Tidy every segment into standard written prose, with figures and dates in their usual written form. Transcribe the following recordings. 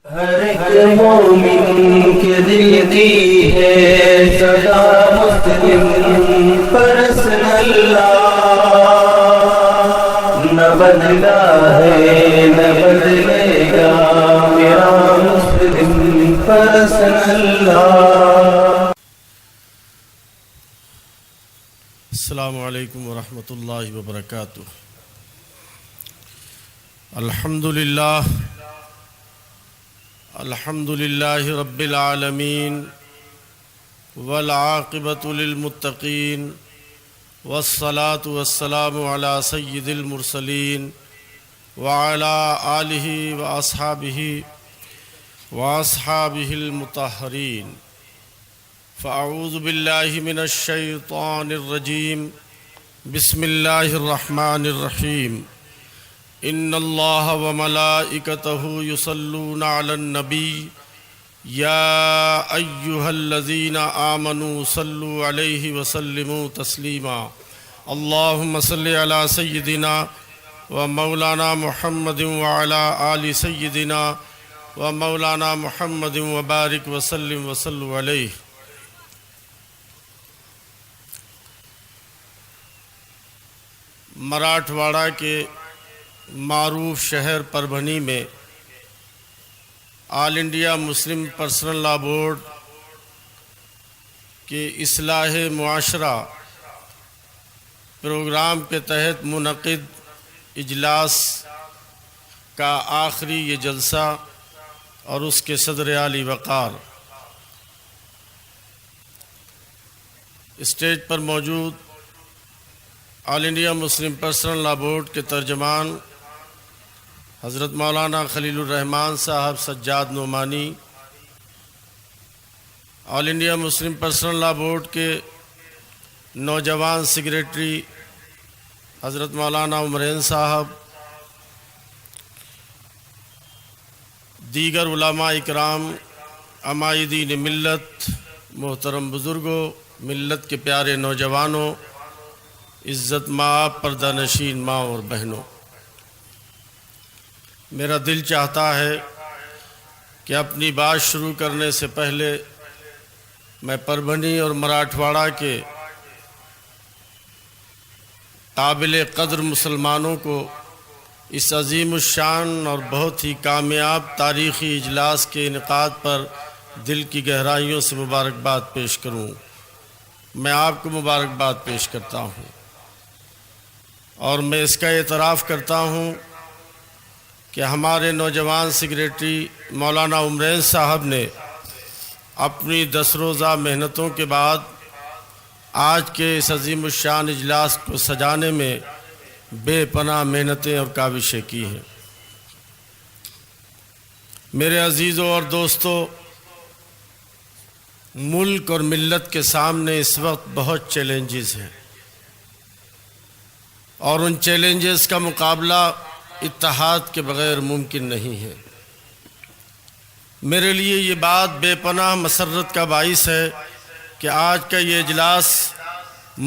ہر ایک مومن کے دل کی ہے صدا مسلم پرسن اللہ، نہ بدلا ہے نہ بدلے گا میرا مسلم پرسن اللہ۔ السلام علیکم ورحمۃ اللہ وبرکاتہ۔ الحمد للہ رب العالمین والعاقبۃ للمتقین والصلاة والسلام علی سید المرسلین وعلی آلہ واصحابہ المطہرین۔ فاعوذ باللہ من الشیطان الرجیم، بسم اللہ الرحمن الرحیم۔ ان اللہ وملائکتہ یصلون علی النبی یا ایہا الذین آمنوا صلوا علیہ وسلموا تسلیما۔ اللہم صلی علی سیدنا و مولانا محمد وعلی آل سیدنا و مولانا محمد وبارک وسلم وصلوا علیہ۔ مراٹھواڑہ کے معروف شہر پربھنی میں all India Muslim personal law board کے اصلاح معاشرہ پروگرام کے تحت منعقد اجلاس کا آخری یہ جلسہ اور اس کے صدر عالی وقار، اسٹیج پر موجود all India Muslim personal law board کے ترجمان حضرت مولانا خلیل الرحمان صاحب Sajjad Nomani, all India Muslim personal law board کے نوجوان سیکریٹری حضرت مولانا عمرین صاحب، دیگر علماء اکرام، عمائدین ملت، محترم بزرگوں، ملت کے پیارے نوجوانوں، عزت مآب پردہ نشین ماں اور بہنوں، میرا دل چاہتا ہے کہ اپنی بات شروع کرنے سے پہلے میں پربھنی اور مراٹھواڑہ کے قابل قدر مسلمانوں کو اس عظیم الشان اور بہت ہی کامیاب تاریخی اجلاس کے انعقاد پر دل کی گہرائیوں سے مبارکباد پیش کروں۔ میں آپ کو مبارکباد پیش کرتا ہوں اور میں اس کا اعتراف کرتا ہوں کہ ہمارے نوجوان سیکریٹری مولانا عمرین صاحب نے اپنی 10 روزہ محنتوں کے بعد آج کے اس عظیم الشان اجلاس کو سجانے میں بے پناہ محنتیں اور کاوشیں کی ہیں۔ میرے عزیزوں اور دوستوں، ملک اور ملت کے سامنے اس وقت بہت چیلنجز ہیں اور ان چیلنجز کا مقابلہ اتحاد کے بغیر ممکن نہیں ہے۔ میرے لیے یہ بات بے پناہ مسرت کا باعث ہے کہ آج کا یہ اجلاس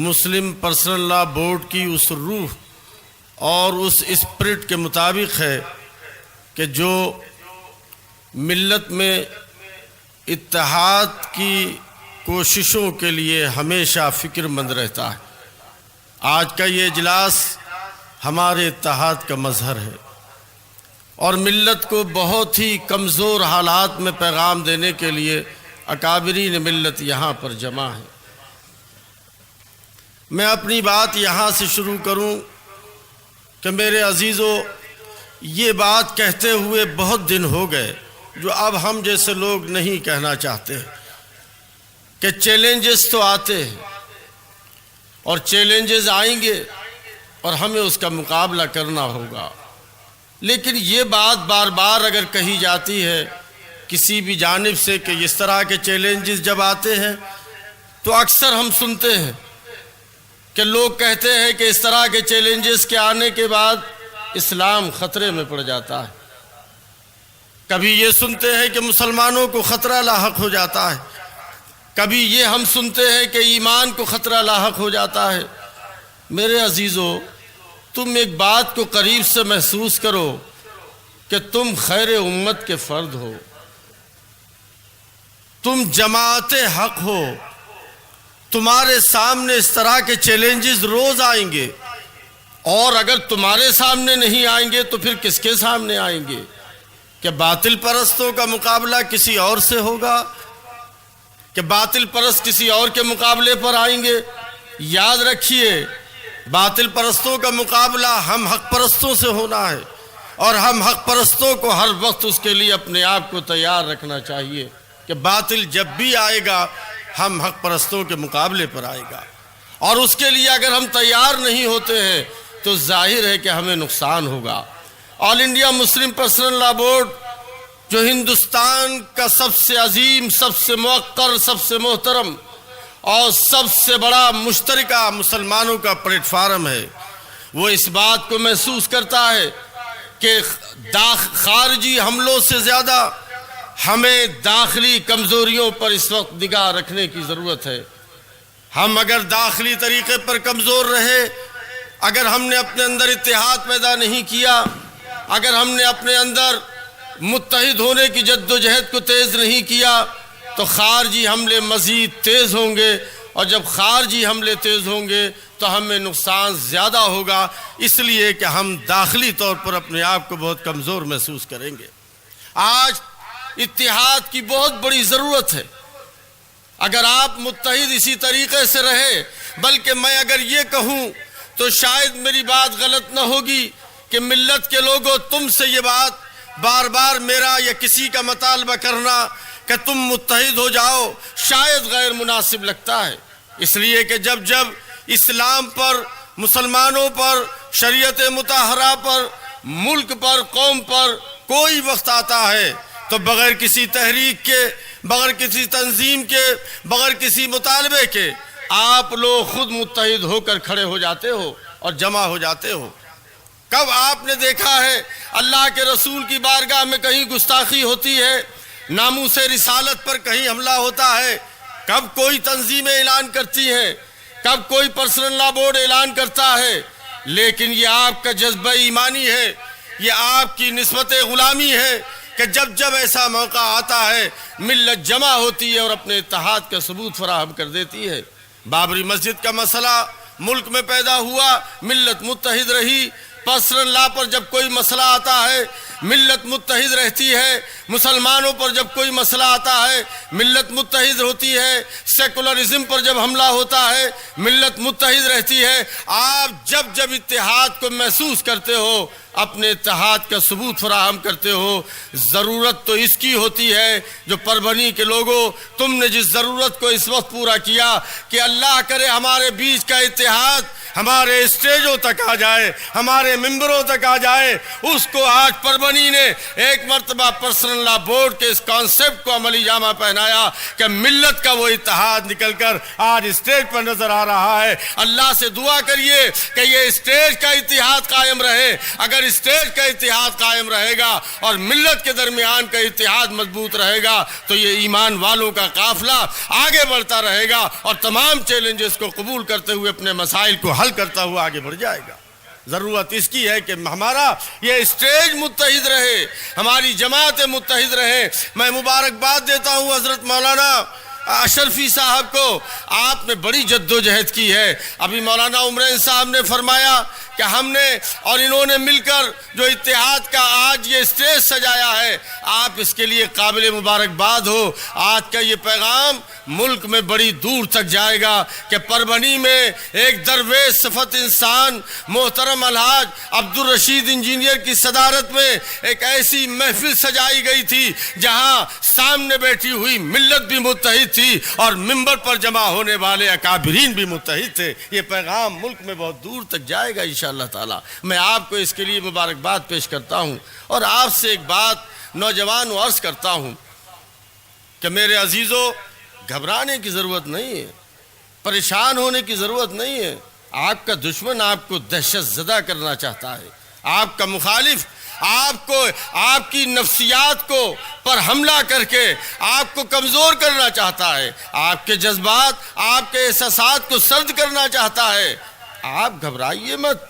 مسلم پرسنل لاء بورڈ کی اس روح اور اس اسپرٹ کے مطابق ہے کہ جو ملت میں اتحاد کی کوششوں کے لیے ہمیشہ فکر مند رہتا ہے۔ آج کا یہ اجلاس ہمارے اتحاد کا مظہر ہے اور ملت کو بہت ہی کمزور حالات میں پیغام دینے کے لیے اکابرین ملت یہاں پر جمع ہیں۔ میں اپنی بات یہاں سے شروع کروں کہ میرے عزیزوں، یہ بات کہتے ہوئے بہت دن ہو گئے جو اب ہم جیسے لوگ نہیں کہنا چاہتے کہ چیلنجز تو آتے ہیں اور چیلنجز آئیں گے اور ہمیں اس کا مقابلہ کرنا ہوگا، لیکن یہ بات بار بار اگر کہی جاتی ہے کسی بھی جانب سے کہ اس طرح کے چیلنجز جب آتے ہیں تو اکثر ہم سنتے ہیں کہ لوگ کہتے ہیں کہ اس طرح کے چیلنجز کے آنے کے بعد اسلام خطرے میں پڑ جاتا ہے۔ کبھی یہ سنتے ہیں کہ مسلمانوں کو خطرہ لاحق ہو جاتا ہے، کبھی یہ ہم سنتے ہیں کہ ایمان کو خطرہ لاحق ہو جاتا ہے۔ میرے عزیزو، تم ایک بات کو قریب سے محسوس کرو کہ تم خیر امت کے فرد ہو، تم جماعت حق ہو، تمہارے سامنے اس طرح کے چیلنجز روز آئیں گے، اور اگر تمہارے سامنے نہیں آئیں گے تو پھر کس کے سامنے آئیں گے؟ کہ باطل پرستوں کا مقابلہ کسی اور سے ہوگا، کہ باطل پرست کسی اور کے مقابلے پر آئیں گے؟ یاد رکھیے، باطل پرستوں کا مقابلہ ہم حق پرستوں سے ہونا ہے، اور ہم حق پرستوں کو ہر وقت اس کے لیے اپنے آپ کو تیار رکھنا چاہیے کہ باطل جب بھی آئے گا ہم حق پرستوں کے مقابلے پر آئے گا، اور اس کے لیے اگر ہم تیار نہیں ہوتے ہیں تو ظاہر ہے کہ ہمیں نقصان ہوگا۔ آل انڈیا مسلم پرسنل لا بورڈ جو ہندوستان کا سب سے عظیم، سب سے موقر، سب سے محترم اور سب سے بڑا مشترکہ مسلمانوں کا پلیٹ فارم ہے، وہ اس بات کو محسوس کرتا ہے کہ خارجی حملوں سے زیادہ ہمیں داخلی کمزوریوں پر اس وقت نگاہ رکھنے کی ضرورت ہے۔ ہم اگر داخلی طریقے پر کمزور رہے، اگر ہم نے اپنے اندر اتحاد پیدا نہیں کیا، اگر ہم نے اپنے اندر متحد ہونے کی جد و جہد کو تیز نہیں کیا، تو خارجی حملے مزید تیز ہوں گے، اور جب خارجی حملے تیز ہوں گے تو ہمیں نقصان زیادہ ہوگا، اس لیے کہ ہم داخلی طور پر اپنے آپ کو بہت کمزور محسوس کریں گے۔ آج اتحاد کی بہت بڑی ضرورت ہے۔ اگر آپ متحد اسی طریقے سے رہے، بلکہ میں اگر یہ کہوں تو شاید میری بات غلط نہ ہوگی کہ ملت کے لوگوں، تم سے یہ بات بار بار میرا یا کسی کا مطالبہ کرنا کہ تم متحد ہو جاؤ شاید غیر مناسب لگتا ہے، اس لیے کہ جب جب اسلام پر، مسلمانوں پر، شریعت مطہرہ پر، ملک پر، قوم پر کوئی وقت آتا ہے تو بغیر کسی تحریک کے، بغیر کسی تنظیم کے، بغیر کسی مطالبے کے آپ لوگ خود متحد ہو کر کھڑے ہو جاتے ہو اور جمع ہو جاتے ہو۔ کب آپ نے دیکھا ہے اللہ کے رسول کی بارگاہ میں کہیں گستاخی ہوتی ہے، ناموس رسالت پر کہیں حملہ ہوتا ہے؟ کب کوئی تنظیمیں اعلان کرتی ہیں، کب کوئی پرسنل لا بورڈ اعلان کرتا ہے؟ لیکن یہ آپ کا جذبہ ایمانی ہے، یہ آپ کی نسبت غلامی ہے کہ جب جب ایسا موقع آتا ہے ملت جمع ہوتی ہے اور اپنے اتحاد کا ثبوت فراہم کر دیتی ہے۔ بابری مسجد کا مسئلہ ملک میں پیدا ہوا، ملت متحد رہی۔ پرسنل لا پر جب کوئی مسئلہ آتا ہے ملت متحد رہتی ہے، مسلمانوں پر جب کوئی مسئلہ آتا ہے ملت متحد ہوتی ہے، سیکولرزم پر جب حملہ ہوتا ہے ملت متحد رہتی ہے۔ آپ جب جب اتحاد کو محسوس کرتے ہو، اپنے اتحاد کا ثبوت فراہم کرتے ہو۔ ضرورت تو اس کی ہوتی ہے جو پربنی کے لوگوں، تم نے جس ضرورت کو اس وقت پورا کیا کہ اللہ کرے ہمارے بیچ کا اتحاد ہمارے اسٹیجوں تک آ جائے، ہمارے ممبروں تک آ جائے، اس کو آج پربنی نے ایک مرتبہ پرسنل لا بورڈ کے اس کانسیپٹ کو عملی جامہ پہنایا کہ ملت کا وہ اتحاد نکل کر آج اسٹیج پر نظر آ رہا ہے۔ اللہ سے دعا کریے کہ یہ اسٹیج کا اتحاد قائم رہے۔ اگر اسٹیج کا اتحاد قائم رہے گا اور ملت کے درمیان کا اتحاد مضبوط رہے گا تو یہ ایمان والوں کا قافلہ آگے بڑھتا رہے گا اور تمام چیلنجز کو قبول کرتے ہوئے اپنے مسائل کو حل کرتا ہوا آگے بڑھ جائے گا۔ ضرورت اس کی ہے کہ ہمارا یہ اسٹیج متحد رہے، ہماری جماعت متحد رہے۔ میں مبارکباد دیتا ہوں حضرت مولانا اشرفی صاحب کو، آپ نے بڑی جد و جہد کی ہے۔ ابھی مولانا عمرین صاحب نے فرمایا کہ ہم نے اور انہوں نے مل کر جو اتحاد کا آج یہ اسٹیج سجایا ہے، آپ اس کے لیے قابل مبارکباد ہو۔ آج کا یہ پیغام ملک میں بڑی دور تک جائے گا کہ پربنی میں ایک درویش صفت انسان محترم الحاج عبدالرشید انجینئر کی صدارت میں ایک ایسی محفل سجائی گئی تھی جہاں سامنے بیٹھی ہوئی ملت بھی متحد تھی اور ممبر پر جمع ہونے والے اکابرین بھی متحد تھے۔ یہ پیغام ملک میں بہت دور تک جائے گا انشاءاللہ تعالی۔ میں آپ کو اس کے لیے مبارکباد پیش کرتا ہوں اور آپ سے ایک بات نوجوانوں عرض کرتا ہوں کہ میرے عزیزوں، گھبرانے کی ضرورت نہیں ہے، پریشان ہونے کی ضرورت نہیں ہے۔ آپ کا دشمن آپ کو دہشت زدہ کرنا چاہتا ہے، آپ کا مخالف آپ کو، آپ کی نفسیات کو پر حملہ کر کے آپ کو کمزور کرنا چاہتا ہے، آپ کے جذبات، آپ کے احساسات کو سرد کرنا چاہتا ہے۔ آپ گھبرائیے مت۔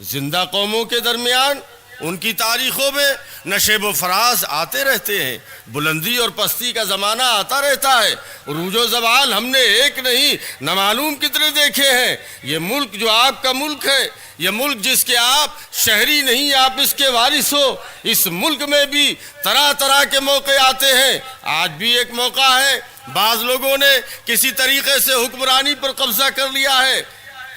زندہ قوموں کے درمیان ان کی تاریخوں میں نشیب و فراز آتے رہتے ہیں، بلندی اور پستی کا زمانہ آتا رہتا ہے، عروج و زوال ہم نے ایک نہیں نہ معلوم کتنے دیکھے ہیں۔ یہ ملک جو آپ کا ملک ہے، یہ ملک جس کے آپ شہری نہیں آپ اس کے وارث ہو، اس ملک میں بھی طرح طرح کے موقع آتے ہیں۔ آج بھی ایک موقع ہے، بعض لوگوں نے کسی طریقے سے حکمرانی پر قبضہ کر لیا ہے،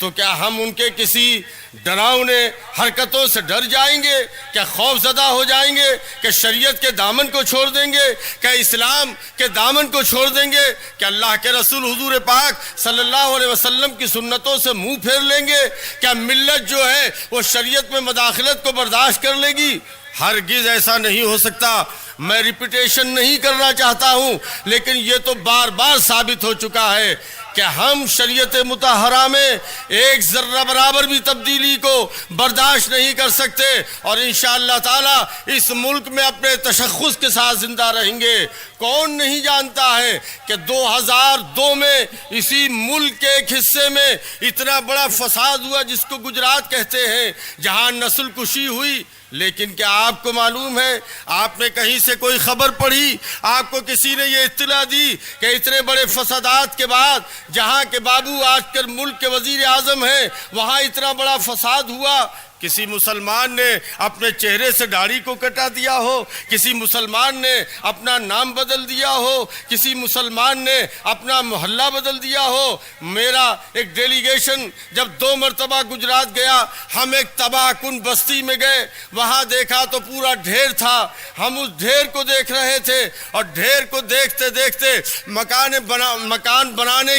تو کیا ہم ان کے کسی ڈراؤنے حرکتوں سے ڈر جائیں گے؟ کیا خوف زدہ ہو جائیں گے کہ شریعت کے دامن کو چھوڑ دیں گے؟ کیا اسلام کے دامن کو چھوڑ دیں گے؟ کیا اللہ کے رسول حضور پاک صلی اللہ علیہ وسلم کی سنتوں سے منہ پھیر لیں گے؟ کیا ملت جو ہے وہ شریعت میں مداخلت کو برداشت کر لے گی؟ ہرگز ایسا نہیں ہو سکتا۔ میں ریپیٹیشن نہیں کرنا چاہتا ہوں، لیکن یہ تو بار بار ثابت ہو چکا ہے کہ ہم شریعت مطہرہ میں ایک ذرہ برابر بھی تبدیلی کو برداشت نہیں کر سکتے، اور انشاءاللہ تعالی اس ملک میں اپنے تشخص کے ساتھ زندہ رہیں گے۔ کون نہیں جانتا ہے کہ 2002 میں اسی ملک کے ایک حصے میں اتنا بڑا فساد ہوا جس کو گجرات کہتے ہیں، جہاں نسل کشی ہوئی، لیکن کیا آپ کو معلوم ہے، آپ نے کہیں سے کوئی خبر پڑھی، آپ کو کسی نے یہ اطلاع دی کہ اتنے بڑے فسادات کے بعد جہاں کے بابو آج کل ملک کے وزیر اعظم ہیں وہاں اتنا بڑا فساد ہوا؟ کسی مسلمان نے اپنے چہرے سے داڑھی کو کٹا دیا ہو، کسی مسلمان نے اپنا نام بدل دیا ہو، کسی مسلمان نے اپنا محلہ بدل دیا ہو۔ میرا ایک ڈیلیگیشن جب 2 مرتبہ گجرات گیا، ہم ایک تباہ کن بستی میں گئے، وہاں دیکھا تو پورا ڈھیر تھا، ہم اس ڈھیر کو دیکھ رہے تھے، اور ڈھیر کو دیکھتے دیکھتے مکان بنانے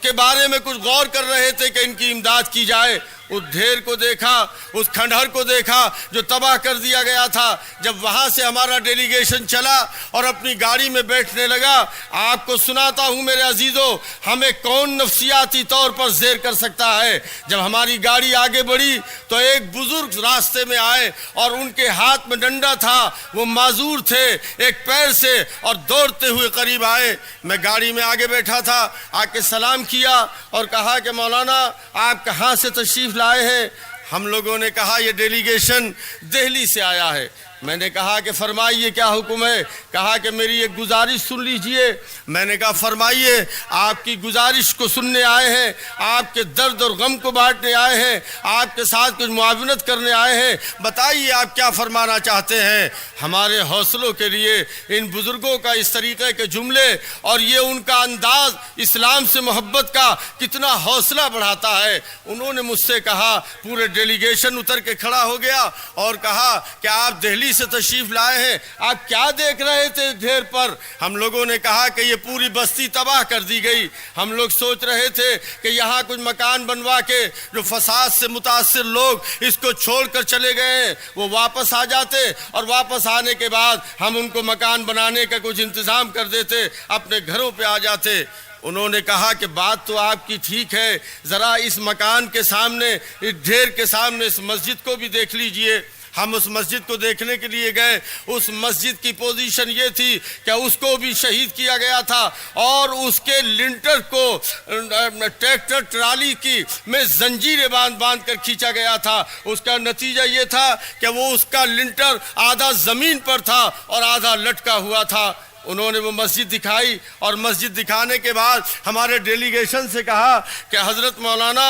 کے بارے میں کچھ غور کر رہے تھے کہ ان کی امداد کی جائے۔ اس ڈھیر کو دیکھا، اس کھنڈہر کو دیکھا جو تباہ کر دیا گیا تھا۔ جب وہاں سے ہمارا ڈیلیگیشن چلا اور اپنی گاڑی میں بیٹھنے لگا، آپ کو سناتا ہوں میرے عزیزو، ہمیں کون نفسیاتی طور پر زیر کر سکتا ہے؟ جب ہماری گاڑی آگے بڑھی تو ایک بزرگ راستے میں آئے اور ان کے ہاتھ میں ڈنڈا تھا، وہ معذور تھے ایک پیر سے، اور دوڑتے ہوئے قریب آئے۔ میں گاڑی میں آگے بیٹھا تھا، آ کے سلام کیا اور کہا کہ مولانا آپ کہاں سے تشریف لائے ہیں؟ ہم لوگوں نے کہا یہ ڈیلیگیشن دہلی سے آیا ہے۔ میں نے کہا کہ فرمائیے کیا حکم ہے؟ کہا کہ میری ایک گزارش سن لیجئے۔ میں نے کہا فرمائیے، آپ کی گزارش کو سننے آئے ہیں، آپ کے درد اور غم کو بانٹنے آئے ہیں، آپ کے ساتھ کچھ معاونت کرنے آئے ہیں، بتائیے آپ کیا فرمانا چاہتے ہیں؟ ہمارے حوصلوں کے لیے ان بزرگوں کا اس طریقے کے جملے اور یہ ان کا انداز اسلام سے محبت کا کتنا حوصلہ بڑھاتا ہے۔ انہوں نے مجھ سے کہا، پورے ڈیلیگیشن اتر کے کھڑا ہو گیا اور کہا کہ آپ دہلی سے تشریف لائے ہیں، آپ کیا دیکھ رہے تھے ڈھیر پر؟ ہم لوگوں نے کہا کہ یہ پوری بستی تباہ کر دی گئی، ہم لوگ سوچ رہے تھے کہ یہاں کچھ مکان بنوا کے جو فساد سے متاثر لوگ اس کو چھوڑ کر چلے گئے ہیں وہ واپس آ جاتے، اور واپس آنے کے بعد ہم ان کو مکان بنانے کا کچھ انتظام کر دیتے، اپنے گھروں پہ آ جاتے۔ انہوں نے کہا کہ بات تو آپ کی ٹھیک ہے، ذرا اس مکان کے سامنے، اس ڈھیر کے سامنے اس مسجد کو بھی دیکھ لیجئے۔ ہم اس مسجد کو دیکھنے کے لیے گئے۔ اس مسجد کی پوزیشن یہ تھی کہ اس کو بھی شہید کیا گیا تھا، اور اس کے لنٹر کو ٹریکٹر ٹرالی کی میں زنجیریں باندھ کر کھینچا گیا تھا۔ اس کا نتیجہ یہ تھا کہ وہ اس کا لنٹر آدھا زمین پر تھا اور آدھا لٹکا ہوا تھا۔ انہوں نے وہ مسجد دکھائی، اور مسجد دکھانے کے بعد ہمارے ڈیلیگیشن سے کہا کہ حضرت مولانا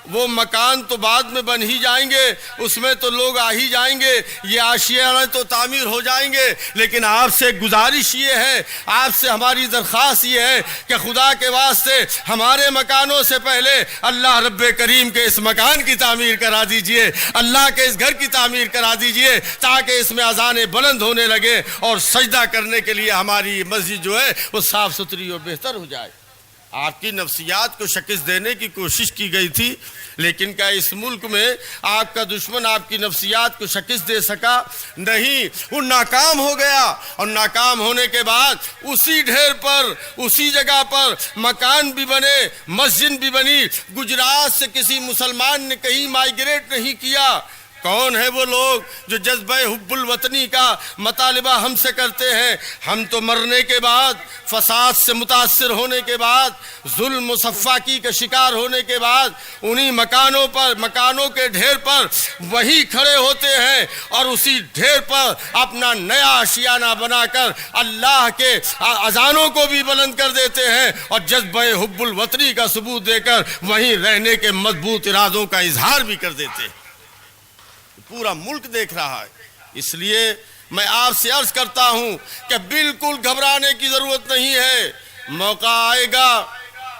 وہ مکان تو بعد میں بن ہی جائیں گے، اس میں تو لوگ آ ہی جائیں گے، یہ آشیانہ تو تعمیر ہو جائیں گے، لیکن آپ سے گزارش یہ ہے، آپ سے ہماری درخواست یہ ہے کہ خدا کے واسطے ہمارے مکانوں سے پہلے اللہ رب کریم کے اس مکان کی تعمیر کرا دیجئے، اللہ کے اس گھر کی تعمیر کرا دیجئے، تاکہ اس میں اذانیں بلند ہونے لگے اور سجدہ کرنے کے لیے ہماری مسجد جو ہے وہ صاف ستھری اور بہتر ہو جائے۔ آپ کی نفسیات کو شکست دینے کی کوشش کی گئی تھی، لیکن کیا اس ملک میں آپ کا دشمن آپ کی نفسیات کو شکست دے سکا؟ نہیں، وہ ناکام ہو گیا، اور ناکام ہونے کے بعد اسی ڈھیر پر، اسی جگہ پر مکان بھی بنے، مسجد بھی بنی۔ گجرات سے کسی مسلمان نے کہیں مائیگریٹ نہیں کیا، کون ہے وہ لوگ جو جذبہ حب الوطنی کا مطالبہ ہم سے کرتے ہیں؟ ہم تو مرنے کے بعد، فساد سے متاثر ہونے کے بعد، ظلم و صفاقی کا شکار ہونے کے بعد انہی مکانوں کے ڈھیر پر وہی کھڑے ہوتے ہیں اور اسی ڈھیر پر اپنا نیا آشیانہ بنا کر اللہ کے اذانوں کو بھی بلند کر دیتے ہیں اور جذبہ حب الوطنی کا ثبوت دے کر وہیں رہنے کے مضبوط ارادوں کا اظہار بھی کر دیتے ہیں۔ پورا ملک دیکھ رہا ہے۔ اس لیے میں آپ سے عرض کرتا ہوں کہ بالکل گھبرانے کی ضرورت نہیں ہے، موقع آئے گا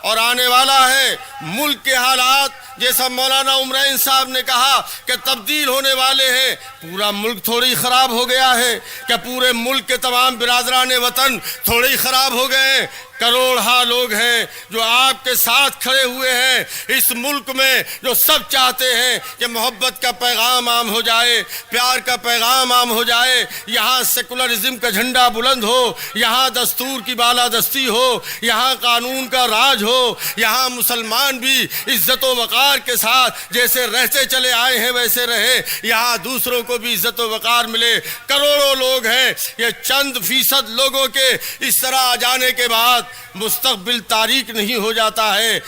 اور آنے والا ہے۔ ملک کے حالات جیسا مولانا عمرین صاحب نے کہا کہ تبدیل ہونے والے ہیں۔ پورا ملک تھوڑی خراب ہو گیا ہے کہ پورے ملک کے تمام برادران وطن تھوڑی خراب ہو گئے ہیں؟ کروڑہا لوگ ہیں جو آپ کے ساتھ کھڑے ہوئے ہیں اس ملک میں، جو سب چاہتے ہیں کہ محبت کا پیغام عام ہو جائے، پیار کا پیغام عام ہو جائے، یہاں سیکولرزم کا جھنڈا بلند ہو، یہاں دستور کی بالادستی ہو، یہاں قانون کا راج ہو، یہاں مسلمان بھی عزت و وقار کے ساتھ جیسے رہتے چلے آئے ہیں ویسے رہے، یہاں دوسروں کو بھی عزت و وقار ملے۔ کروڑوں لوگ ہیں، یہ چند فیصد لوگوں کے اس طرح آ جانے کے بعد مستقبل تاریک نہیں ہو جاتا ہے۔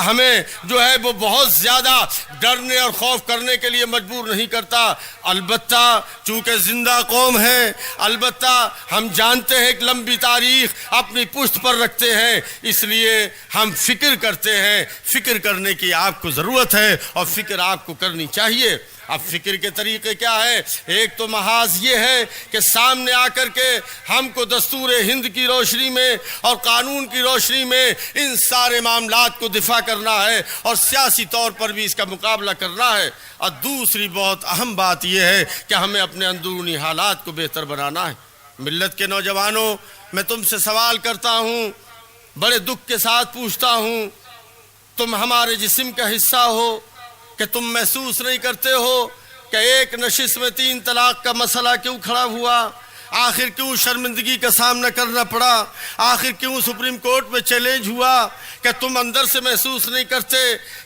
ہمیں جو ہے وہ بہت زیادہ ڈرنے اور خوف کرنے کے لیے مجبور نہیں کرتا۔ البتہ چونکہ زندہ قوم ہے، البتہ ہم جانتے ہیں کہ لمبی تاریخ اپنی پشت پر رکھتے ہیں، اس لیے ہم فکر کرتے ہیں۔ فکر کرنے کی آپ کو ضرورت ہے اور فکر آپ کو کرنی چاہیے۔ اب فکر کے طریقے کیا ہے؟ ایک تو محاذ یہ ہے کہ سامنے آ کر کے ہم کو دستور ہند کی روشنی میں اور قانون کی روشنی میں ان سارے معاملات کو دفاع کرنا ہے اور سیاسی طور پر بھی اس کا مقابلہ کرنا ہے۔ اور دوسری بہت اہم بات یہ ہے کہ ہمیں اپنے اندرونی حالات کو بہتر بنانا ہے۔ ملت کے نوجوانوں، میں تم سے سوال کرتا ہوں، بڑے دکھ کے ساتھ پوچھتا ہوں، تم ہمارے جسم کا حصہ ہو کہ تم محسوس نہیں کرتے ہو کہ ایک نشست میں 3 طلاق کا مسئلہ کیوں کھڑا ہوا؟ آخر کیوں شرمندگی کا سامنا کرنا پڑا؟ آخر کیوں سپریم کورٹ میں چیلنج ہوا؟ کہ تم اندر سے محسوس نہیں کرتے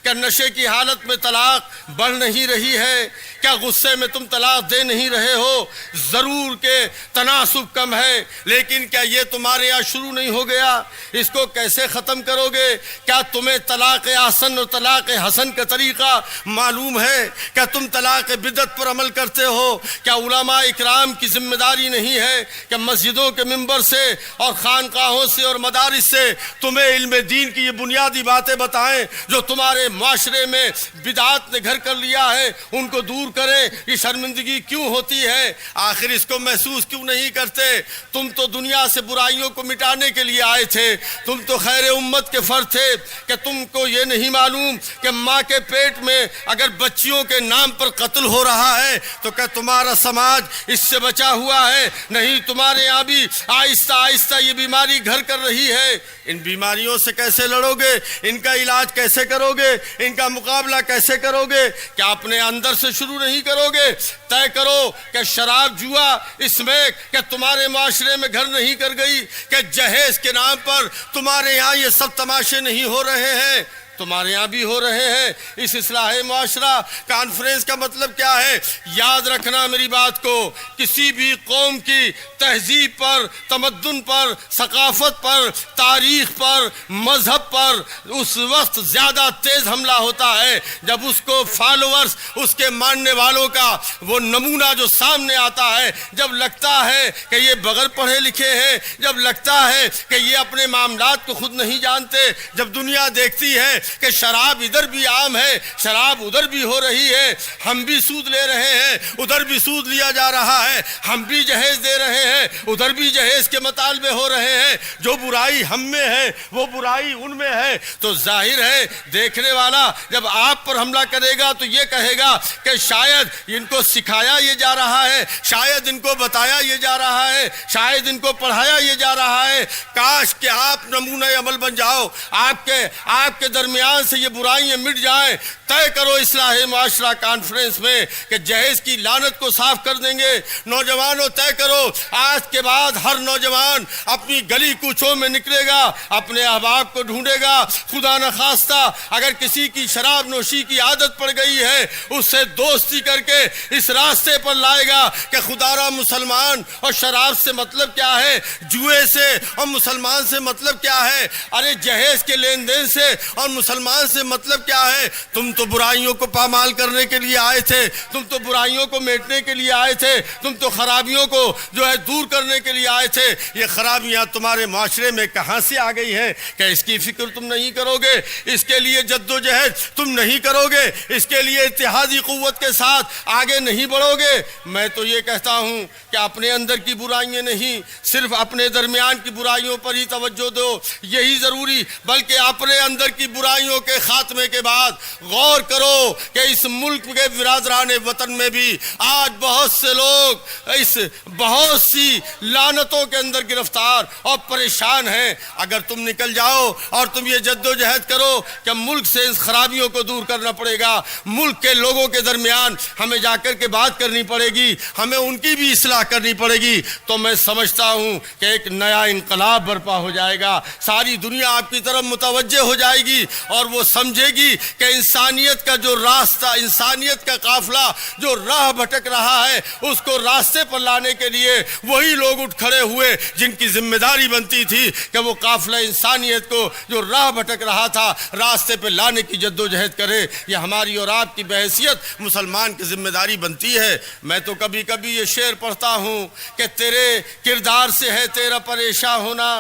کہ نشے کی حالت میں طلاق بڑھ نہیں رہی ہے؟ کیا غصے میں تم طلاق دے نہیں رہے ہو؟ ضرور کہ تناسب کم ہے، لیکن کیا یہ تمہارے یہاں شروع نہیں ہو گیا؟ اس کو کیسے ختم کرو گے؟ کیا تمہیں طلاق احسن اور طلاق حسن کا طریقہ معلوم ہے؟ کیا تم طلاق بدعت پر عمل کرتے ہو؟ کیا علماء اکرام کی ذمہ داری نہیں ہے کہ مسجدوں کے منبر سے اور خانقاہوں سے اور مدارس سے تمہیں علم دین کی یہ بنیادی باتیں بتائیں جو تمہارے معاشرے میں بدعات نے گھر کر لیا ہے، ان کو دور کریں؟ یہ شرمندگی کیوں ہوتی ہے؟ آخر اس کو محسوس کیوں نہیں کرتے؟ تم تو دنیا سے برائیوں کو مٹانے کے لیے آئے تھے، تم تو خیر امت کے فرد تھے۔ کہ تم کو یہ نہیں معلوم کہ ماں کے پیٹ میں اگر بچیوں کے نام پر قتل ہو رہا ہے تو کیا تمہارا سماج اس سے بچا ہوا ہے؟ نہیں، تمہارے یہاں بھی آہستہ آہستہ یہ بیماری گھر کر رہی ہے۔ ان بیماریوں سے کیسے لڑو گے؟ ان کا علاج کیسے کرو گے؟ ان کا مقابلہ کیسے کرو گے؟ کیا اپنے اندر سے شروع نہیں کرو گے؟ طے کرو کہ شراب، جوا، اسمیک کہ تمہارے معاشرے میں گھر نہیں کر گئی؟ کہ جہیز کے نام پر تمہارے یہاں یہ سب تماشے نہیں ہو رہے ہیں؟ تمہارے یہاں بھی ہو رہے ہیں۔ اس اصلاح معاشرہ کانفرنس کا مطلب کیا ہے؟ یاد رکھنا میری بات کو، کسی بھی قوم کی تہذیب پر، تمدن پر، ثقافت پر، تاریخ پر، مذہب پر اس وقت زیادہ تیز حملہ ہوتا ہے جب اس کو فالوورز، اس کے ماننے والوں کا وہ نمونہ جو سامنے آتا ہے، جب لگتا ہے کہ یہ بغیر پڑھے لکھے ہیں، جب لگتا ہے کہ یہ اپنے معاملات کو خود نہیں جانتے، جب دنیا دیکھتی ہے کہ شراب ادھر بھی عام ہے، شراب ادھر بھی ہو رہی ہے، ہم بھی سود لے رہے ہیں، ادھر بھی سود لیا جا رہا ہے، ہم بھی جہیز دے رہے ہیں، ادھر بھی جہیز کے مطالبے ہو رہے ہیں، جو برائی ہم میں ہے وہ برائی ان میں ہے، تو ظاہر ہے دیکھنے والا جب آپ پر حملہ کرے گا تو یہ کہے گا کہ شاید ان کو سکھایا یہ جا رہا ہے، شاید ان کو بتایا یہ جا رہا ہے، شاید ان کو پڑھایا یہ جا رہا ہے۔ کاش کہ آپ نمونہ عمل بن جاؤ، آپ کے درمیان درمیان سے یہ برائیاں مٹ جائیں، طے کرو اصلاح معاشرہ کانفرنس میں کہ جہیز کی لعنت کو صاف کر دیں گے۔ نوجوانوں طے کرو، آج کے بعد ہر نوجوان اپنی گلی کوچوں میں نکلے گا، اپنے احباب کو ڈھونڈے گا، خدا نخواستہ اگر کسی کی شراب نوشی کی عادت پڑ گئی ہے اس سے دوستی کر کے اس راستے پر لائے گا کہ خدا را مسلمان اور شراب سے مطلب کیا ہے، جوئے سے اور مسلمان سے مطلب کیا ہے، ارے جہیز کے لین دین سے اور مسلمان سے مطلب کیا ہے؟ تم تو برائیوں کو پامال کرنے کے لیے آئے تھے، تم تو برائیوں کو میٹنے کے لیے آئے تھے، تم تو خرابیوں کو جو ہے دور کرنے کے لیے آئے تھے۔ یہ خرابیاں تمہارے معاشرے میں کہاں سے آ گئی ہیں کہ اس کی فکر تم نہیں کرو گے، اس کے لیے جد و جہد تم نہیں کرو گے، اس کے لیے اتحادی قوت کے ساتھ آگے نہیں بڑھو گے؟ میں تو یہ کہتا ہوں کہ اپنے اندر کی برائیاں نہیں، صرف اپنے درمیان کی برائیوں پر ہی توجہ دو، یہی ضروری، بلکہ اپنے اندر کی برائیوں کے خاتمے کے بعد غور کرو کہ اس ملک کے برادران وطن میں بھی آج بہت سے لوگ اس بہت سی لعنتوں کے اندر گرفتار اور پریشان ہیں۔ اگر تم نکل جاؤ اور تم یہ جد و جہد کرو کہ ملک سے اس خرابیوں کو دور کرنا پڑے گا، ملک کے لوگوں کے درمیان ہمیں جا کر کے بات کرنی پڑے گی، ہمیں ان کی بھی اصلاح کرنی پڑے گی، تو میں سمجھتا ہوں کہ ایک نیا انقلاب برپا ہو جائے گا، ساری دنیا آپ کی طرف متوجہ ہو جائے گی اور وہ سمجھے گی کہ انسانیت کا جو راستہ، انسانیت کا قافلہ جو راہ بھٹک رہا ہے اس کو راستے پر لانے کے لیے وہی لوگ اٹھ کھڑے ہوئے جن کی ذمہ داری بنتی تھی کہ وہ قافلہ انسانیت کو جو راہ بھٹک رہا تھا راستے پہ لانے کی جد و جہد کرے۔ یہ ہماری اور آپ کی بحیثیت مسلمان کی ذمہ داری بنتی ہے۔ میں تو کبھی کبھی یہ شعر پڑھتا ہوں کہ تیرے کردار سے ہے تیرا پریشان ہونا،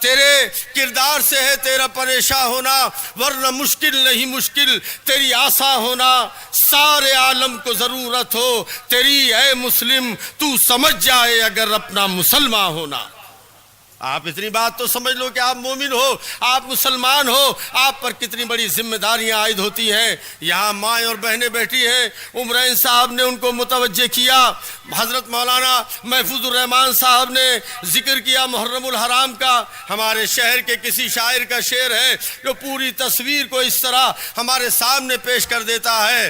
تیرے کردار سے ہے تیرا پریشان ہونا، ورنہ مشکل نہیں مشکل تیری آسا ہونا، سارے عالم کو ضرورت ہو تیری اے مسلم، تو سمجھ جائے اگر اپنا مسلمان ہونا۔ آپ اتنی بات تو سمجھ لو کہ آپ مومن ہو، آپ مسلمان ہو، آپ پر کتنی بڑی ذمہ داریاں عائد ہوتی ہیں۔ یہاں مائیں اور بہنیں بیٹھی ہیں، عمرین صاحب نے ان کو متوجہ کیا، حضرت مولانا محفوظ الرحمان صاحب نے ذکر کیا محرم الحرام کا، ہمارے شہر کے کسی شاعر کا شعر ہے جو پوری تصویر کو اس طرح ہمارے سامنے پیش کر دیتا ہے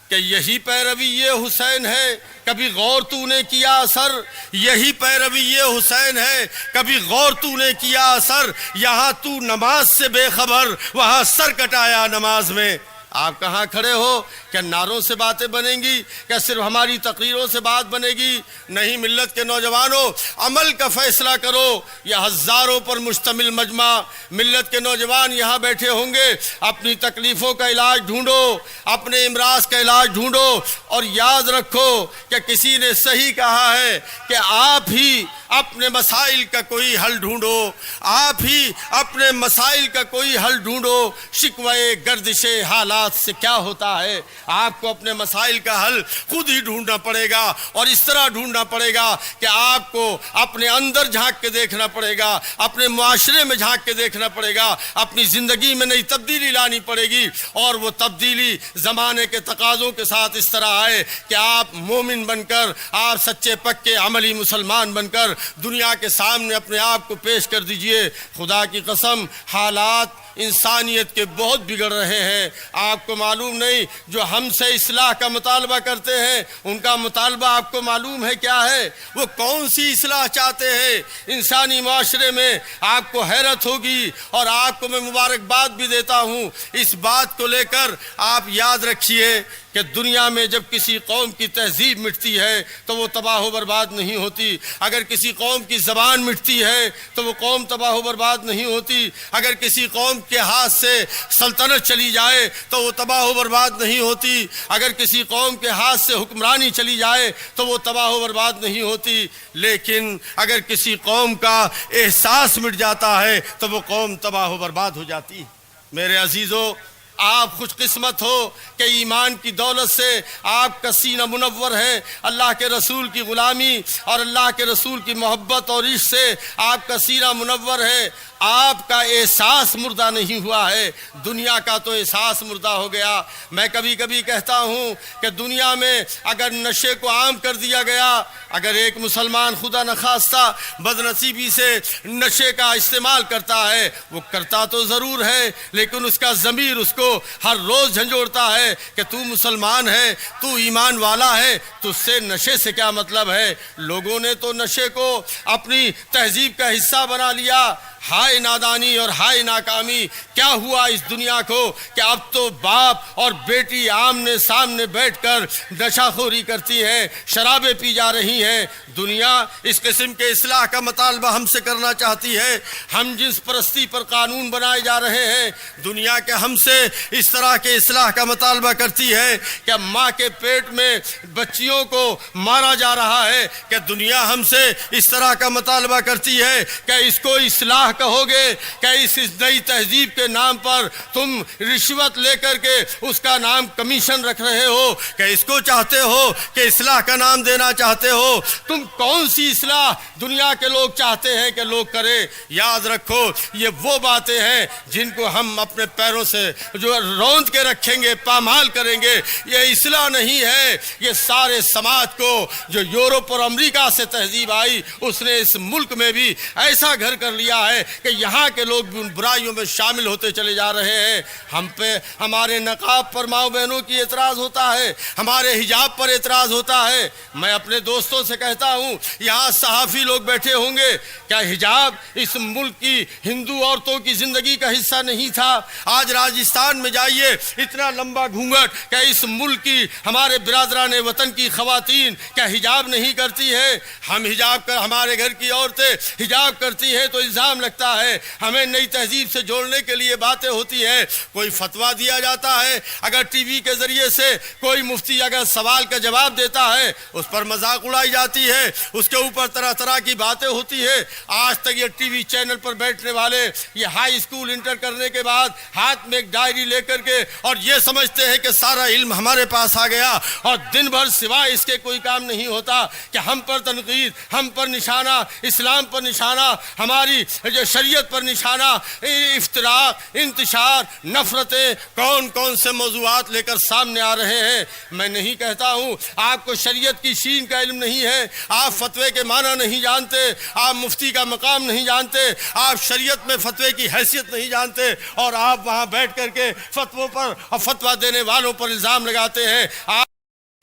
کہ یہی پیروی یہ حسین ہے کبھی غور تو نے کیا اثر، یہی پیروی یہ حسین ہے کبھی غور تو نے کیا اثر، یہاں تو نماز سے بے خبر وہاں سر کٹایا نماز میں۔ آپ کہاں کھڑے ہو؟ کیا نعروں سے باتیں بنیں گی؟ کیا صرف ہماری تقریروں سے بات بنے گی؟ نہیں، ملت کے نوجوانوں عمل کا فیصلہ کرو۔ یہ ہزاروں پر مشتمل مجمع، ملت کے نوجوان یہاں بیٹھے ہوں گے، اپنی تکلیفوں کا علاج ڈھونڈو، اپنے امراض کا علاج ڈھونڈو، اور یاد رکھو کہ کسی نے صحیح کہا ہے کہ آپ ہی اپنے مسائل کا کوئی حل ڈھونڈو، آپ ہی اپنے مسائل کا کوئی حل ڈھونڈو، شکوے گردش حالات سے کیا ہوتا ہے؟ آپ کو اپنے مسائل کا حل خود ہی ڈھونڈنا پڑے گا، اور اس طرح ڈھونڈنا پڑے گا کہ آپ کو اپنے اندر جھانک کے دیکھنا پڑے گا، اپنے معاشرے میں جھانک کے دیکھنا پڑے گا، اپنی زندگی میں نئی تبدیلی لانی پڑے گی، اور وہ تبدیلی زمانے کے تقاضوں کے ساتھ اس طرح آئے کہ آپ مومن بن کر، آپ سچے پکے عملی مسلمان بن کر دنیا کے سامنے اپنے آپ کو پیش کر دیجئے۔ خدا کی قسم حالات انسانیت کے بہت بگڑ رہے ہیں، آپ کو معلوم نہیں، جو ہم سے اصلاح کا مطالبہ کرتے ہیں ان کا مطالبہ آپ کو معلوم ہے کیا ہے؟ وہ کون سی اصلاح چاہتے ہیں انسانی معاشرے میں؟ آپ کو حیرت ہوگی، اور آپ کو میں مبارکباد بھی دیتا ہوں اس بات کو لے کر۔ آپ یاد رکھیے کہ دنیا میں جب کسی قوم کی تہذیب مٹتی ہے تو وہ تباہ و برباد نہیں ہوتی، اگر کسی قوم کی زبان مٹتی ہے تو وہ قوم تباہ و برباد نہیں ہوتی، اگر کسی قوم کے ہاتھ سے سلطنت چلی جائے تو وہ تباہ و برباد نہیں ہوتی، اگر کسی قوم کے ہاتھ سے حکمرانی چلی جائے تو وہ تباہ و برباد نہیں ہوتی، لیکن اگر کسی قوم کا احساس مٹ جاتا ہے تو وہ قوم تباہ و برباد ہو جاتی۔ میرے عزیزو، آپ خوش قسمت ہو کہ ایمان کی دولت سے آپ کا سینہ منور ہے، اللہ کے رسول کی غلامی اور اللہ کے رسول کی محبت اور عشق سے آپ کا سینہ منور ہے، آپ کا احساس مردہ نہیں ہوا ہے، دنیا کا تو احساس مردہ ہو گیا۔ میں کبھی کبھی کہتا ہوں کہ دنیا میں اگر نشے کو عام کر دیا گیا، اگر ایک مسلمان خدا نخواستہ بدنصیبی سے نشے کا استعمال کرتا ہے، وہ کرتا تو ضرور ہے لیکن اس کا ضمیر اس کو ہر روز جھنجھوڑتا ہے کہ تو مسلمان ہے، تو ایمان والا ہے، تجھ سے نشے سے کیا مطلب ہے۔ لوگوں نے تو نشے کو اپنی تہذیب کا حصہ بنا لیا۔ ہائے نادانی اور ہائے ناکامی، کیا ہوا اس دنیا کو کہ اب تو باپ اور بیٹی آمنے سامنے بیٹھ کر نشہ خوری کرتی ہیں، شرابیں پی جا رہی ہیں۔ دنیا اس قسم کے اصلاح کا مطالبہ ہم سے کرنا چاہتی ہے۔ ہم جنس پرستی پر قانون بنائے جا رہے ہیں، دنیا کے ہم سے اس طرح کے اصلاح کا مطالبہ کرتی ہے کہ ماں کے پیٹ میں بچیوں کو مارا جا رہا ہے، کہ دنیا ہم سے اس طرح کا مطالبہ کرتی ہے کہ اس کو اصلاح کہو گے، کہ اس نئی تہذیب کے نام پر تم رشوت لے کر کے اس کا نام کمیشن رکھ رہے ہو، کہ اس کو چاہتے ہو کہ اصلاح کا نام دینا چاہتے ہو۔ تم کون سی اصلاح دنیا کے لوگ چاہتے ہیں کہ لوگ کریں؟ یاد رکھو یہ وہ باتیں ہیں جن کو ہم اپنے پیروں سے جو روند کے رکھیں گے، پامال کریں گے۔ یہ اصلاح نہیں ہے، یہ سارے سماج کو جو یورپ اور امریکہ سے تہذیب آئی اس نے اس ملک میں بھی ایسا گھر کر لیا ہے کہ یہاں کے لوگ بھی ان برائیوں میں شامل ہوتے چلے جا رہے ہیں۔ ہم پہ ہمارے نقاب پر ماؤں بہنوں کی اعتراض ہوتا ہے، ہمارے حجاب پر اعتراض ہوتا ہے۔ میں اپنے دوستوں سے کہتا ہوں، یہاں صحافی لوگ بیٹھے ہوں گے، کیا حجاب اس ملک کی ہندو عورتوں کی زندگی کا حصہ نہیں تھا؟ آج راجستھان میں جائیے، اتنا لمبا گھونگھٹ، کیا اس ملک کی ہمارے برادران وطن کی خواتین کیا حجاب نہیں کرتی ہے؟ ہم حجاب کر ہمارے گھر کی عورتیں حجاب کرتی ہیں تو الزام لگتا ہے، ہمیں نئی تہذیب سے جوڑنے کے لیے باتیں ہوتی ہیں، کوئی فتویٰ دیا جاتا ہے، اگر ٹی وی کے ذریعے سے کوئی مفتی اگر سوال کا جواب دیتا ہے اس پر مذاق اڑائی جاتی ہے، اس کے اوپر طرح طرح کی باتیں ہوتی ہے۔ آج تک یہ ٹی وی چینل پر بیٹھنے والے یہ ہائی اسکول انٹر کرنے کے بعد ہاتھ میں ایک ڈائری لے کر کے اور یہ سمجھتے ہیں کہ سارا علم ہمارے پاس آ گیا، اور دن بھر سوائے اس کے کوئی کام نہیں ہوتا کہ ہم پر تنقید، ہم پر نشانہ، اسلام پر نشانہ، ہماری جو شریعت پر نشانہ، افتراق، انتشار، نفرتیں، کون کون سے موضوعات لے کر سامنے آ رہے ہیں۔ میں نہیں کہتا ہوں آپ کو شریعت کی شین کا علم نہیں ہے، آپ فتوے کے معنی نہیں جانتے، آپ مفتی کا مقام نہیں جانتے، آپ شریعت میں فتوے کی حیثیت نہیں جانتے، اور آپ وہاں بیٹھ کر کے فتووں پر اور فتویٰ دینے والوں پر الزام لگاتے ہیں۔ آپ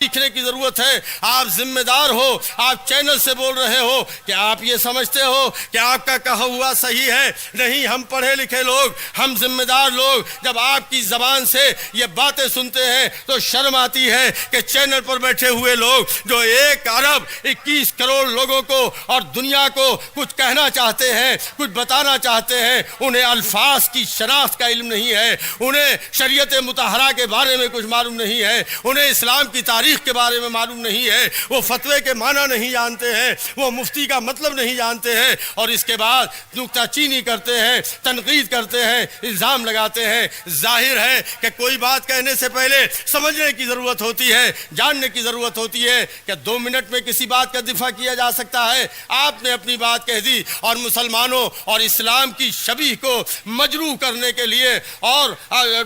سیکھنے کی ضرورت ہے، آپ ذمہ دار ہو، آپ چینل سے بول رہے ہو کہ آپ یہ سمجھتے ہو کہ آپ کا کہا ہوا صحیح ہے۔ نہیں، ہم پڑھے لکھے لوگ، ہم ذمہ دار لوگ جب آپ کی زبان سے یہ باتیں سنتے ہیں تو شرم آتی ہے کہ چینل پر بیٹھے ہوئے لوگ جو 1 ارب 21 کروڑ لوگوں کو اور دنیا کو کچھ کہنا چاہتے ہیں، کچھ بتانا چاہتے ہیں، انہیں الفاظ کی شناخت کا علم نہیں ہے، انہیں شریعت مطہرہ کے بارے میں کچھ معلوم نہیں ہے، انہیں اسلام کی تاریخ کے بارے میں معلوم نہیں ہے، وہ فتوے کے معنی نہیں جانتے ہیں، وہ مفتی کا مطلب نہیں جانتے ہیں، اور اس کے بعد نکتہ چینی کرتے ہیں، تنقید کرتے ہیں، الزام لگاتے ہیں۔ ظاہر ہے کہ کوئی بات کہنے سے پہلے سمجھنے کی ضرورت ہوتی ہے، جاننے کی ضرورت ہوتی ہے کہ 2 منٹ میں کسی بات کا دفاع کیا جا سکتا ہے۔ آپ نے اپنی بات کہہ دی اور مسلمانوں اور اسلام کی شبیہ کو مجروح کرنے کے لیے اور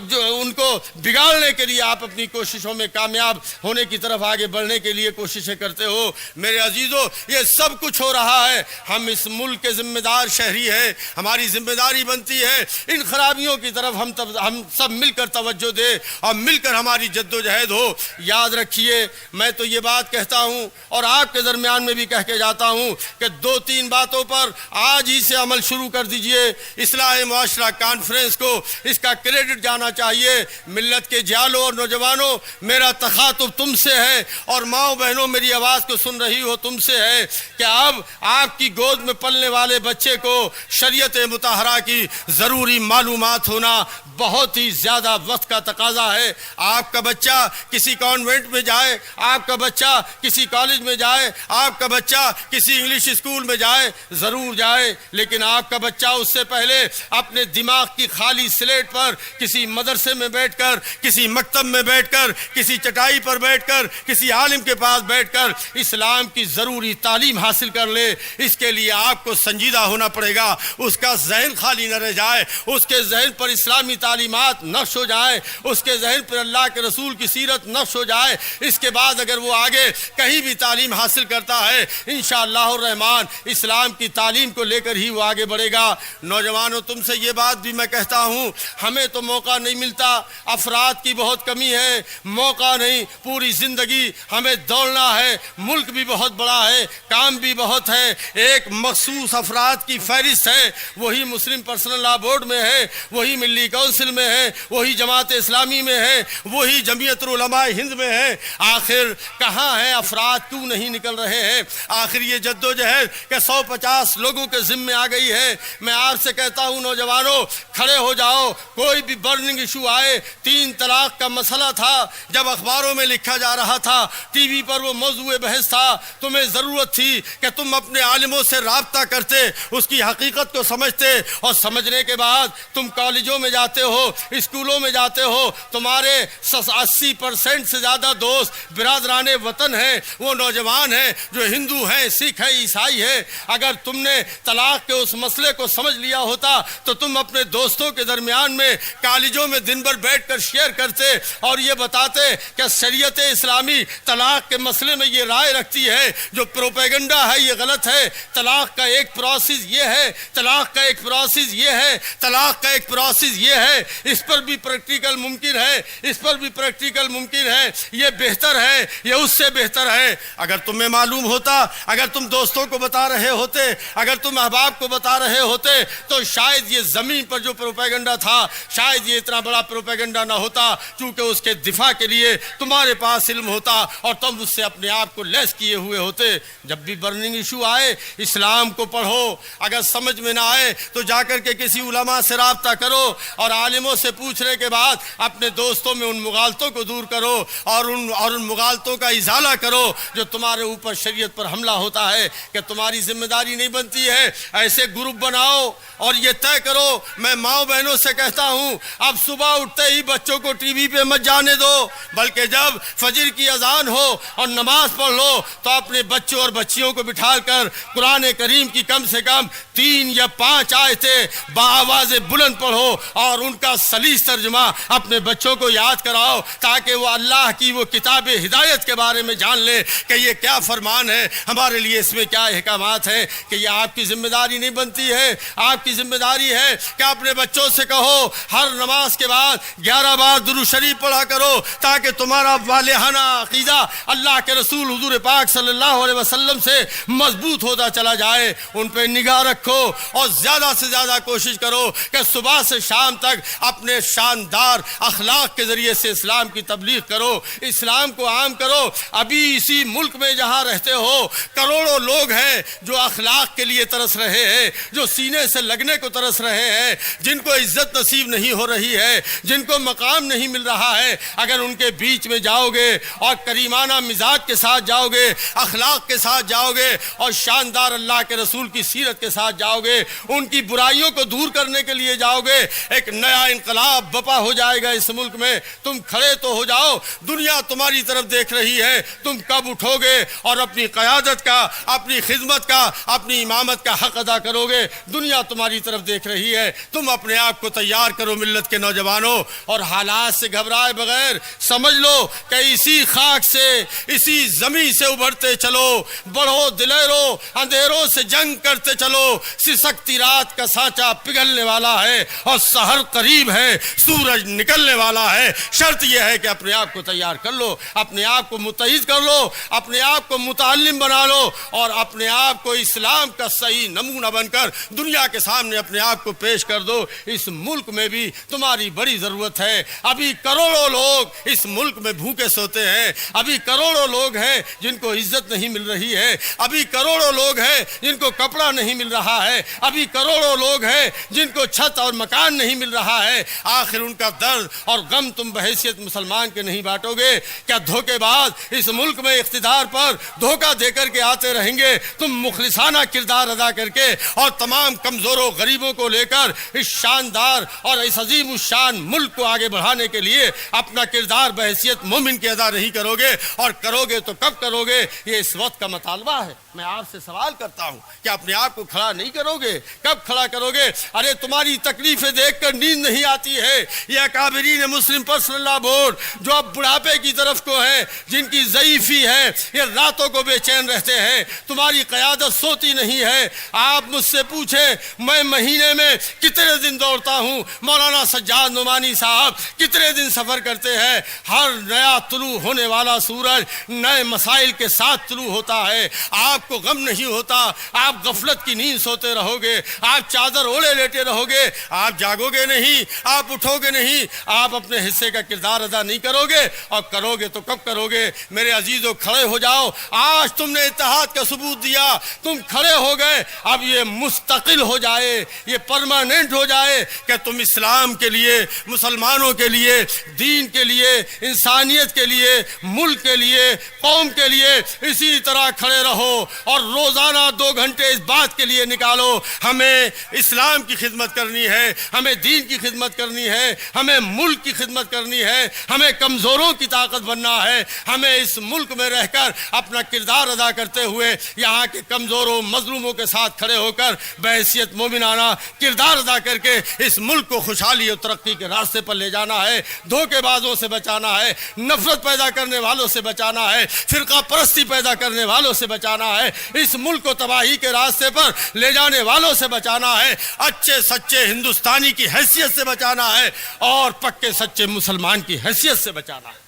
جو ان کو بگاڑنے کے لیے آپ اپنی کوششوں میں کامیاب ہونے کی طرف آگے بڑھنے کے لیے کوششیں کرتے ہو۔ میرے عزیزو، یہ سب کچھ ہو رہا ہے، ہم اس ملک کے ذمہ دار شہری ہیں، ہماری ذمہ داری بنتی ہے ان خرابیوں کی طرف ہم سب مل کر توجہ دیں اور مل کر ہماری جدوجہد ہو۔ یاد رکھیے، میں تو یہ بات کہتا ہوں اور آپ کے درمیان میں بھی کہہ کے جاتا ہوں کہ 2-3 باتوں پر آج ہی سے عمل شروع کر دیجئے۔ اصلاح معاشرہ کانفرنس کو اس کا کریڈٹ جانا چاہیے۔ ملت کے جالوں اور نوجوانوں، میرا تخاطب تم سے ہے، اور ماؤں بہنوں میری آواز کو سن رہی ہو تم سے ہے کہ اب آپ کی گود میں پلنے والے بچے کو شریعت مطہرہ کی ضروری معلومات ہونا بہت ہی زیادہ وقت کا تقاضا ہے۔ آپ کا بچہ کسی کانوینٹ میں جائے، آپ کا بچہ کسی کالج میں جائے، آپ کا بچہ کسی انگلش اسکول میں جائے، ضرور جائے، لیکن آپ کا بچہ اس سے پہلے اپنے دماغ کی خالی سلیٹ پر کسی مدرسے میں بیٹھ کر، کسی مکتب میں بیٹھ کر، کسی چٹائی پر بیٹھ کر، کسی عالم کے پاس بیٹھ کر اسلام کی ضروری تعلیم حاصل کر لے۔ اس کے لیے آپ کو سنجیدہ ہونا پڑے گا، اس کا ذہن خالی نہ رہ جائے، اس کے ذہن پر اسلامی تعلیمات نقش ہو جائے، اس کے ذہن پر اللہ کے رسول کی سیرت نقش ہو جائے۔ اس کے بعد اگر وہ آگے کہیں بھی تعلیم حاصل کرتا ہے انشاءاللہ الرحمن اسلام کی تعلیم کو لے کر ہی وہ آگے بڑھے گا۔ نوجوانوں تم سے یہ بات بھی میں کہتا ہوں، ہمیں تو موقع نہیں ملتا، افراد کی بہت کمی ہے، موقع نہیں، پوری زندگی ہمیں دوڑنا ہے، ملک بھی بہت بڑا ہے، کام بھی بہت ہے، ایک مخصوص افراد کی فہرست ہے، وہی مسلم پرسنل لا بورڈ میں ہے، وہی ملی کونسل میں ہے، وہی جماعت اسلامی میں ہے، وہی جمعیت علماء ہند میں ہے۔ آخر کہاں ہے افراد کیوں نہیں نکل رہے ہیں؟ آخر یہ جدوجہد کہ 150 لوگوں کے ذمے آ گئی ہے۔ میں آپ سے کہتا ہوں نوجوانوں کھڑے ہو جاؤ، کوئی بھی برننگ ایشو آئے، 3 طلاق کا مسئلہ تھا، جب اخباروں میں لکھا جا رہا تھا، ٹی وی پر وہ موضوع بحث تھا، تمہیں ضرورت تھی کہ تم اپنے عالموں سے رابطہ کرتے، اس کی حقیقت کو سمجھتے، اور سمجھنے کے بعد تم کالجوں میں جاتے ہو، اسکولوں میں جاتے ہو، تمہارے 80% سے زیادہ دوست برادران وطن ہیں، وہ نوجوان ہیں جو ہندو ہیں، سکھ ہیں، عیسائی ہیں۔ اگر تم نے طلاق کے اس مسئلے کو سمجھ لیا ہوتا تو تم اپنے دوستوں کے درمیان میں کالجوں میں دن بھر بیٹھ کر شیئر کرتے اور یہ بتاتے کہ شریعت اسلامی طلاق کے مسئلے میں یہ رائے رکھتی ہے، جو پروپیگنڈا ہے یہ غلط ہے، طلاق کا ایک پروسیس یہ ہے، طلاق کا ایک پروسیس یہ ہے، طلاق کا ایک پروسیس یہ ہے، اس پر بھی پریکٹیکل ممکن ہے، اس پر بھی پریکٹیکل ممکن ہے، یہ بہتر ہے، یہ اس سے بہتر ہے۔ اگر تمہیں معلوم ہوتا، اگر تم دوستوں کو بتا رہے ہوتے، اگر تم احباب کو بتا رہے ہوتے تو شاید یہ زمین پر جو پروپیگنڈا تھا شاید یہ اتنا بڑا پروپیگنڈا نہ ہوتا، چونکہ اس کے دفاع کے لیے تمہارے پاس علم ہوتا اور تم اس سے اپنے آپ کو لیس کیے ہوئے ہوتے۔ جب بھی برننگ ایشو آئے اسلام کو پڑھو، اگر سمجھ میں نہ آئے تو جا کر کے کسی علماء سے رابطہ کرو اور عالموں سے پوچھنے کے بعد اپنے دوستوں میں ان مغالطوں کو دور کرو اور ان مغالطوں کا ازالہ کرو جو تمہارے اوپر شریعت پر حملہ ہوتا ہے کہ تمہاری ذمہ داری نہیں بنتی ہے۔ ایسے گروپ بناؤ اور یہ طے کرو، میں ماؤں بہنوں سے کہتا ہوں اب صبح اٹھتے ہی بچوں کو ٹی وی پہ مت جانے دو، بلکہ جب فجر کی اذان ہو اور نماز پڑھ لو تو اپنے بچوں اور بچیوں کو بٹھا کر قرآن کریم کی کم سے کم 3 یا 5 آیتیں بآواز بلند پڑھو اور ان کا سلیس ترجمہ اپنے بچوں کو یاد کراؤ تاکہ وہ اللہ کی وہ کتاب ہدایت کے بارے میں جان لے کہ یہ کیا فرمان ہے ہمارے لیے، اس میں کیا احکامات ہیں۔ کہ یہ آپ کی ذمہ داری نہیں بنتی ہے، آپ کی ذمہ داری ہے کہ اپنے بچوں سے کہو ہر نماز کے بعد 11 بار درود شریف پڑھا کرو تاکہ تمہارا والہانہ عقیدہ اللہ کے رسول حضور پاک صلی اللہ علیہ وسلم سے مضبوط ہوتا چلا جائے۔ ان پہ نگاہ رکھو اور زیادہ سے زیادہ کوشش کرو کہ صبح سے شام تک اپنے شاندار اخلاق کے ذریعے سے اسلام کی تبلیغ کرو، اسلام کو عام کرو۔ ابھی اسی ملک میں جہاں رہتے ہو کروڑوں لوگ ہیں جو اخلاق کے لیے ترس رہے ہیں، جو سینے سے لگنے کو ترس رہے ہیں، جن کو عزت نصیب نہیں ہو رہی ہے، جن کو مقام نہیں مل رہا ہے۔ اگر ان کے بیچ میں جاؤ گے اور کریمانہ مزاج کے ساتھ جاؤ گے، اخلاق کے ساتھ جاؤ گے اور شاندار اللہ کے رسول کی سیرت کے ساتھ جاؤ گے، ان کی برائیوں کو دور کرنے کے لیے جاؤ گے، ایک نیا انقلاب بپا ہو جائے گا اس ملک میں۔ تم کھڑے تو ہو جاؤ، دنیا تمہاری طرف دیکھ رہی ہے، تم کب اٹھو گے اور اپنی قیادت کا، اپنی خدمت کا، اپنی امامت کا حق ادا کرو گے۔ دنیا تمہاری طرف دیکھ رہی ہے، تم اپنے آپ کو تیار کرو ملت کے نوجوانوں، اور حالات سے گھبرائے بغیر سمجھ لو کہ اسی خاک سے، اسی زمین سے ابھرتے چلو، بڑھو دلیرو، اندھیروں سے جنگ کرتے چلو، سسکتی رات کا سانچہ پگھلنے والا ہے اور سحر قریب ہے، سورج نکلنے والا ہے۔ شرط یہ ہے کہ اپنے آپ کو تیار کر لو، اپنے آپ کو متعہد کر لو، اپنے آپ کو متعلم بنا لو اور اپنے آپ کو اسلام کا صحیح نمونہ بن کر دنیا کے سامنے اپنے آپ کو پیش کر دو۔ اس ملک میں بھی تمہاری بڑی ضرورت ہے۔ ابھی کروڑوں لوگ اس ملک میں بھوکے سوتے ہوتے ہیں، ابھی کروڑوں لوگ ہیں جن کو عزت نہیں مل رہی ہے، ابھی کروڑوں لوگ ہیں جن کو کپڑا نہیں مل رہا ہے، ابھی کروڑوں لوگ ہیں جن کو چھت اور مکان نہیں مل رہا ہے۔ آخر ان کا درد اور غم تم بحیثیت مسلمان کے نہیں بانٹو گے؟ کیا دھوکے باز اس ملک میں اقتدار پر دھوکہ دے کر کے آتے رہیں گے؟ تم مخلصانہ کردار ادا کر کے اور تمام کمزوروں غریبوں کو لے کر اس شاندار اور اس عظیم الشان ملک کو آگے بڑھانے کے لیے اپنا کردار بحیثیت مومن کے ادا نہیں کرو گے، اور کرو گے تو کب کرو گے؟ یہ اس وقت کا مطالبہ ہے۔ میں آپ سے سوال کرتا ہوں کہ اپنے آپ کو کھڑا نہیں کرو گے؟ کب کھڑا کرو گے؟ ارے تمہاری تکلیفیں دیکھ کر نیند نہیں آتی ہے۔ یہ اکابرین مسلم پرسنل لا بورڈ جو اب بڑھاپے کی طرف کو ہے، جن کی ضعیفی ہے، یہ راتوں کو بے چین رہتے ہیں، تمہاری قیادت سوتی نہیں ہے۔ آپ مجھ سے پوچھیں میں مہینے میں کتنے دن دوڑتا ہوں، مولانا سجاد نعمانی صاحب کتنے دن سفر کرتے ہیں۔ ہر نیا طلوع ہونے والا سورج نئے مسائل کے ساتھ طلوع ہوتا ہے۔ آپ کو غم نہیں ہوتا، آپ غفلت کی نیند سوتے رہو گے، آپ چادر اوڑے لیٹے رہو گے، آپ جاگو گے نہیں، آپ اٹھو گے نہیں، آپ اپنے حصے کا کردار ادا نہیں کرو گے، اور کرو گے تو کب کرو گے؟ میرے عزیزو کھڑے ہو جاؤ، آج تم نے اتحاد کا ثبوت دیا، تم کھڑے ہو گئے، اب یہ مستقل ہو جائے، یہ پرماننٹ ہو جائے کہ تم اسلام کے لیے، مسلمانوں کے لیے، دین کے لیے، انسانیت کے لیے، ملک کے لیے، قوم کے لیے اسی طرح کھڑے رہو، اور روزانہ 2 گھنٹے اس بات کے لیے نکالو ہمیں اسلام کی خدمت کرنی ہے، ہمیں دین کی خدمت کرنی ہے، ہمیں ملک کی خدمت کرنی ہے، ہمیں کمزوروں کی طاقت بننا ہے، ہمیں اس ملک میں رہ کر اپنا کردار ادا کرتے ہوئے یہاں کے کمزوروں مظلوموں کے ساتھ کھڑے ہو کر بحیثیت مومنانہ کردار ادا کر کے اس ملک کو خوشحالی اور ترقی کے راستے پر لے جانا ہے، دھوکے بازوں سے بچانا ہے، نفرت پیدا کرنے والوں سے بچانا ہے، فرقہ پرستی پیدا کرنے والوں سے بچانا ہے، اس ملک کو تباہی کے راستے پر لے جانے والوں سے بچانا ہے، اچھے سچے ہندوستانی کی حیثیت سے بچانا ہے، اور پکے سچے مسلمان کی حیثیت سے بچانا ہے۔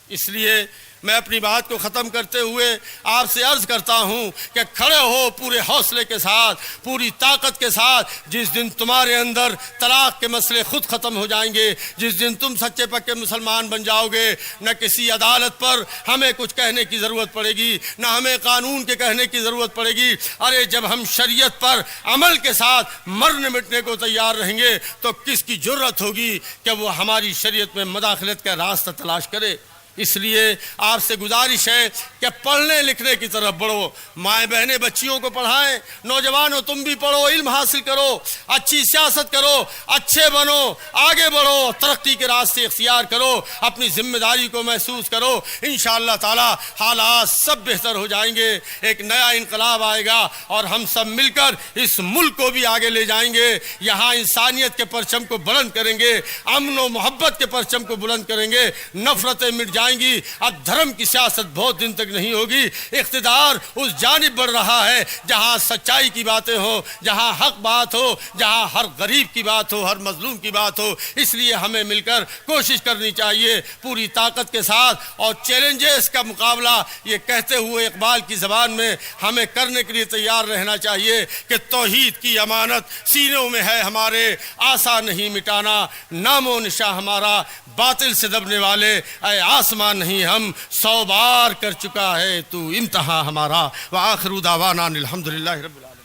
اس لیے میں اپنی بات کو ختم کرتے ہوئے آپ سے عرض کرتا ہوں کہ کھڑے ہو پورے حوصلے کے ساتھ، پوری طاقت کے ساتھ۔ جس دن تمہارے اندر طلاق کے مسئلے خود ختم ہو جائیں گے، جس دن تم سچے پکے مسلمان بن جاؤ گے، نہ کسی عدالت پر ہمیں کچھ کہنے کی ضرورت پڑے گی، نہ ہمیں قانون کے کہنے کی ضرورت پڑے گی۔ ارے جب ہم شریعت پر عمل کے ساتھ مرنے مٹنے کو تیار رہیں گے تو کس کی جرت ہوگی کہ وہ ہماری شریعت میں مداخلت کا راستہ تلاش کرے؟ اس لیے آپ سے گزارش ہے کہ پڑھنے لکھنے کی طرف بڑھو، مائیں بہنیں بچیوں کو پڑھائیں، نوجوانوں تم بھی پڑھو، علم حاصل کرو، اچھی سیاست کرو، اچھے بنو، آگے بڑھو، ترقی کے راستے اختیار کرو، اپنی ذمہ داری کو محسوس کرو، انشاءاللہ تعالی حالات سب بہتر ہو جائیں گے، ایک نیا انقلاب آئے گا، اور ہم سب مل کر اس ملک کو بھی آگے لے جائیں گے۔ یہاں انسانیت کے پرچم کو بلند کریں گے، امن و محبت کے پرچم کو بلند کریں گے، نفرتیں مٹ جائیں گی۔ اب دھرم کی سیاست بہت دن تک نہیں ہوگی، اقتدار اس جانب بڑھ رہا ہے جہاں سچائی کی باتیں ہو، جہاں حق بات ہو، جہاں ہر غریب کی بات ہو، ہر مظلوم کی بات ہو۔ اس لیے ہمیں مل کر کوشش کرنی چاہیے پوری طاقت کے ساتھ، اور چیلنجز کا مقابلہ یہ کہتے ہوئے اقبال کی زبان میں ہمیں کرنے کے لیے تیار رہنا چاہیے کہ توحید کی امانت سینوں میں ہے ہمارے، آسا نہیں مٹانا نام و نشاں ہمارا، باطل سے دبنے والے اے آسمان نہیں ہم، 100 بار کر چکا ہے تو امتحان ہمارا۔ وآخر دعوانا الحمدللہ رب العالمین۔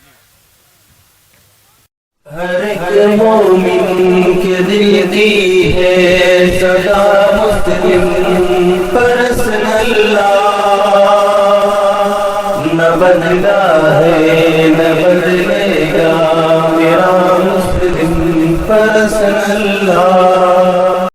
ہر ایک مومن کے دل کی ہے صدا مسلم پرسنل نہ بدلا ہے نہ بدلے گا میرا مسلم پرسنل